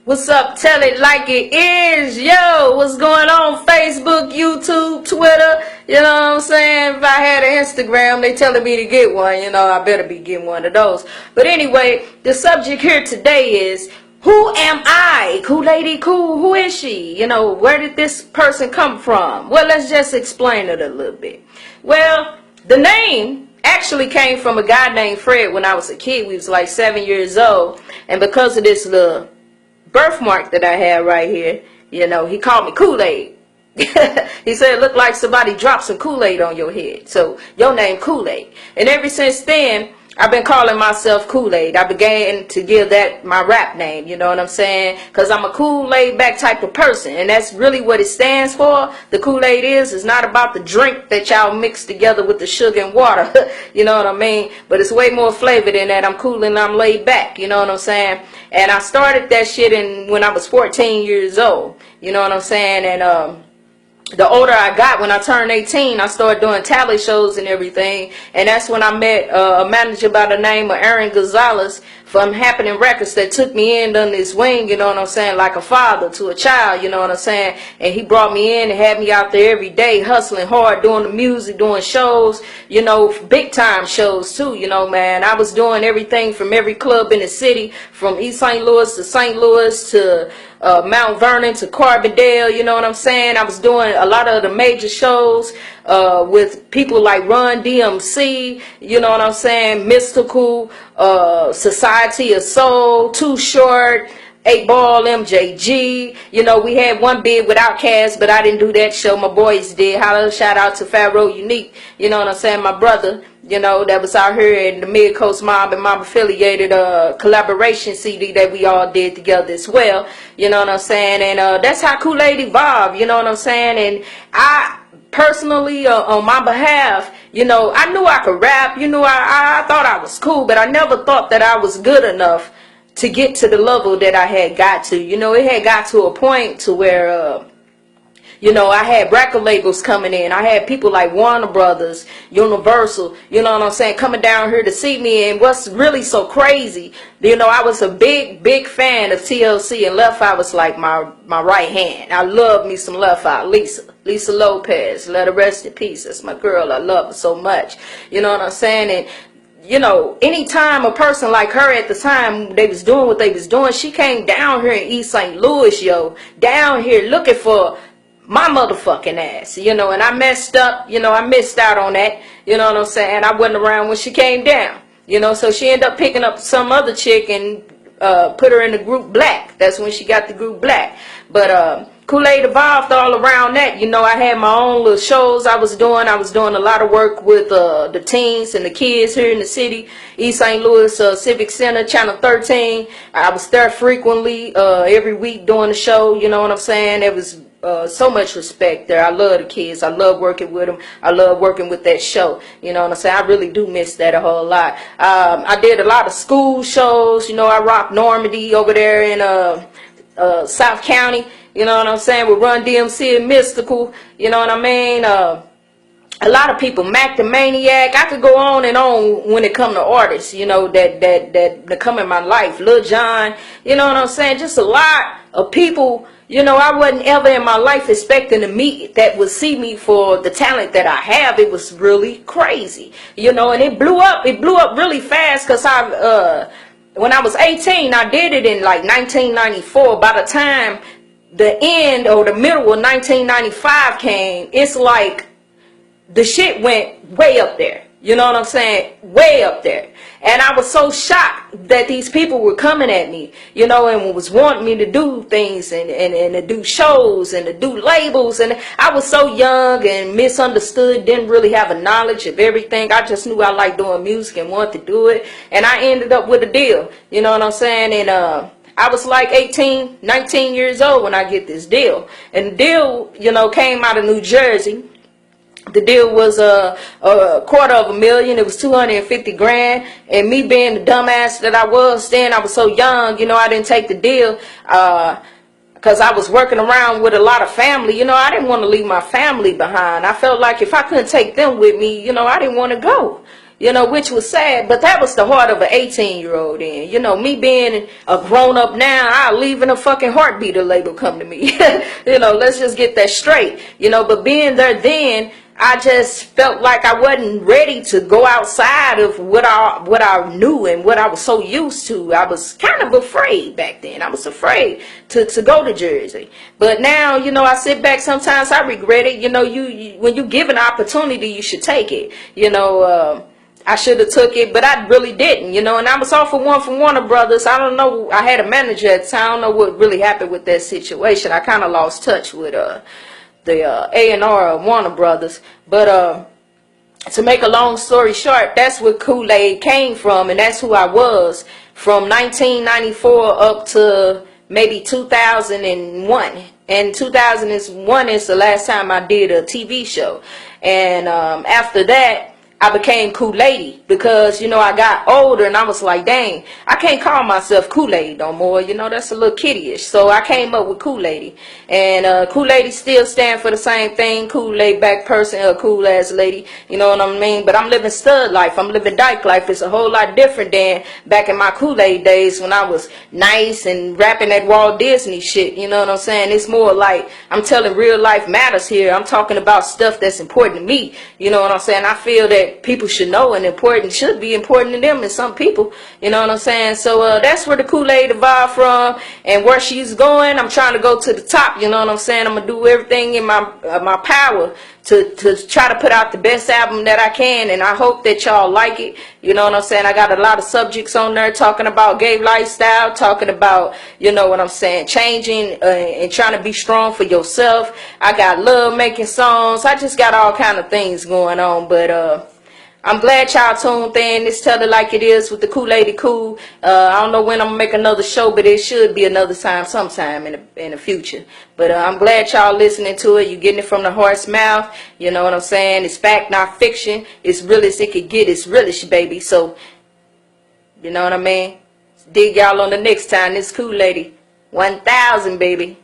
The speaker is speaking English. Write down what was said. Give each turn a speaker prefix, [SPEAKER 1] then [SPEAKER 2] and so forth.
[SPEAKER 1] What's up? Tell it like it is. Yo, what's going on? Facebook, YouTube, Twitter. You know what I'm saying? If I had an Instagram, they telling me to get one. You know, I better be getting one of those. But anyway, the subject here today is, who am I? Coolady Cool. Who is she? You know, where did this person come from? Well, let's just explain it a little bit. Well, the name actually came from a guy named Fred when I was a kid. We was like 7 years old. And because of this little birthmark that I have right here, you know, he called me Kool-Aid. He said it looked like somebody dropped some Kool-Aid on your head. So your name Kool-Aid. And ever since then, I've been calling myself Kool-Aid. I began to give that my rap name, you know what I'm saying? Because I'm a cool, laid-back type of person. And that's really what it stands for. The Kool-Aid is not about the drink that y'all mix together with the sugar and water. You know what I mean? But it's way more flavor than that. I'm cool and I'm laid back, you know what I'm saying? And I started that shit when I was 14 years old. You know what I'm saying? And the older I got, when I turned 18, I started doing talent shows and everything. And that's when I met a manager by the name of Aaron Gonzalez from Happening Records that took me in under his wing, you know what I'm saying, like a father to a child, you know what I'm saying. And he brought me in and had me out there every day hustling hard, doing the music, doing shows, you know, big time shows too, you know, man. I was doing everything from every club in the city, from East St. Louis to St. Louis to Mount Vernon to Carbondale, you know what I'm saying. I was doing a lot of the major shows with people like Run DMC, you know what I'm saying, Mystical, Society of Soul, Too Short, 8 Ball, MJG. You know, we had one bid with Outkast, but I didn't do that show. My boys did. Shout out to Pharaoh Unique, you know what I'm saying, my brother, you know, that was out here in the Mid Coast Mob and Mob affiliated collaboration CD that we all did together as well, you know what I'm saying. And that's how Kool-Aid evolved, you know what I'm saying. And I personally, on my behalf, you know, I knew I could rap, you know, I thought I was cool, but I never thought that I was good enough to get to the level that I had got to. You know, it had got to a point to where you know, I had record labels coming in. I had people like Warner Brothers, Universal, you know what I'm saying, coming down here to see me. And what's really so crazy, you know, I was a big fan of TLC, and Left Eye was like my right hand. I love me some Left Eye. Lisa Lopez, let her rest in peace. That's my girl. I love her so much. You know what I'm saying? And you know, anytime a person like her at the time, they was doing what they was doing, she came down here in East St. Louis, yo, down here looking for my motherfucking ass, you know. And I messed up, you know, I missed out on that, you know what I'm saying. I wasn't around when she came down, you know, so she ended up picking up some other chick and put her in the group Black. That's when she got the group Black. But Kool-Aid evolved all around that. You know, I had my own little shows I was doing. I was doing a lot of work with the teens and the kids here in the city, East St. Louis Civic Center, Channel 13. I was there frequently every week doing the show, you know what I'm saying. It was so much respect there. I love the kids. I love working with them. I love working with that show. You know what I'm saying? I really do miss that a whole lot. I did a lot of school shows. You know, I rocked Normandy over there in South County. You know what I'm saying? With Run DMC and Mystical. You know what I mean? A lot of people, Mac the Maniac. I could go on and on when it come to artists, you know, that come in my life. Lil Jon, you know what I'm saying? Just a lot of people, you know, I wasn't ever in my life expecting to meet that would see me for the talent that I have. It was really crazy, you know, and it blew up. It blew up really fast because when I was 18, I did it in like 1994. By the time the end or the middle of 1995 came, it's like the shit went way up there. You know what I'm saying? Way up there. And I was so shocked that these people were coming at me, you know, and was wanting me to do things and to do shows and to do labels. And I was so young and misunderstood, didn't really have a knowledge of everything. I just knew I liked doing music and wanted to do it. And I ended up with a deal, you know what I'm saying? And I was like 18, 19 years old when I get this deal. And the deal, you know, came out of New Jersey. The deal was a $250,000. It was 250 grand. And me being the dumbass that I was then, I was so young, you know, I didn't take the deal because I was working around with a lot of family. You know, I didn't want to leave my family behind. I felt like if I couldn't take them with me, you know, I didn't want to go. you know, which was sad, but that was the heart of an 18-year-old then. You know, me being a grown-up now, I'll leave in a fucking heartbeat a label come to me. You know, let's just get that straight. You know, but being there then, I just felt like I wasn't ready to go outside of what I knew and what I was so used to. I was kind of afraid back then. I was afraid to go to Jersey. But now, you know, I sit back sometimes, I regret it. You know, you when you give an opportunity, you should take it. You know, I should have took it, but I really didn't, you know, and I was offered one from Warner Brothers. I don't know, I had a manager at the time. I don't know what really happened with that situation. I kind of lost touch with the A&R of Warner Brothers. But to make a long story short, that's where Kool-Aid came from, and that's who I was from 1994 up to maybe 2001. And 2001 is the last time I did a TV show. And after that, I became Kool-Aid because, you know, I got older and I was like, dang, I can't call myself Kool-Aid no more. You know, that's a little kiddie-ish. So I came up with Kool-Aid. And Kool-Aid still stand for the same thing. Kool-Aid back person, a cool ass lady. You know what I mean? But I'm living stud life. I'm living dyke life. It's a whole lot different than back in my Kool-Aid days when I was nice and rapping that Walt Disney shit. You know what I'm saying? It's more like I'm telling real life matters here. I'm talking about stuff that's important to me. You know what I'm saying? I feel that people should know and important should be important to them and some people, you know what I'm saying? So that's where the Kool-Aid evolved from, and where she's going, I'm trying to go to the top, you know what I'm saying? I'm gonna do everything in my power to try to put out the best album that I can, and I hope that y'all like it. You know what I'm saying? I got a lot of subjects on there talking about gay lifestyle, talking about, you know what I'm saying, changing and trying to be strong for yourself. I got love making songs. I just got all kind of things going on, but I'm glad y'all tuned in. This Tell It Like It Is with the Coolady Cool. I don't know when I'm going to make another show, but it should be another time sometime in the future. But I'm glad y'all listening to it. You getting it from the horse mouth. You know what I'm saying? It's fact, not fiction. It's real as it could get. It's realish, baby. So, you know what I mean? Dig y'all on the next time. This Koolady 1000, baby.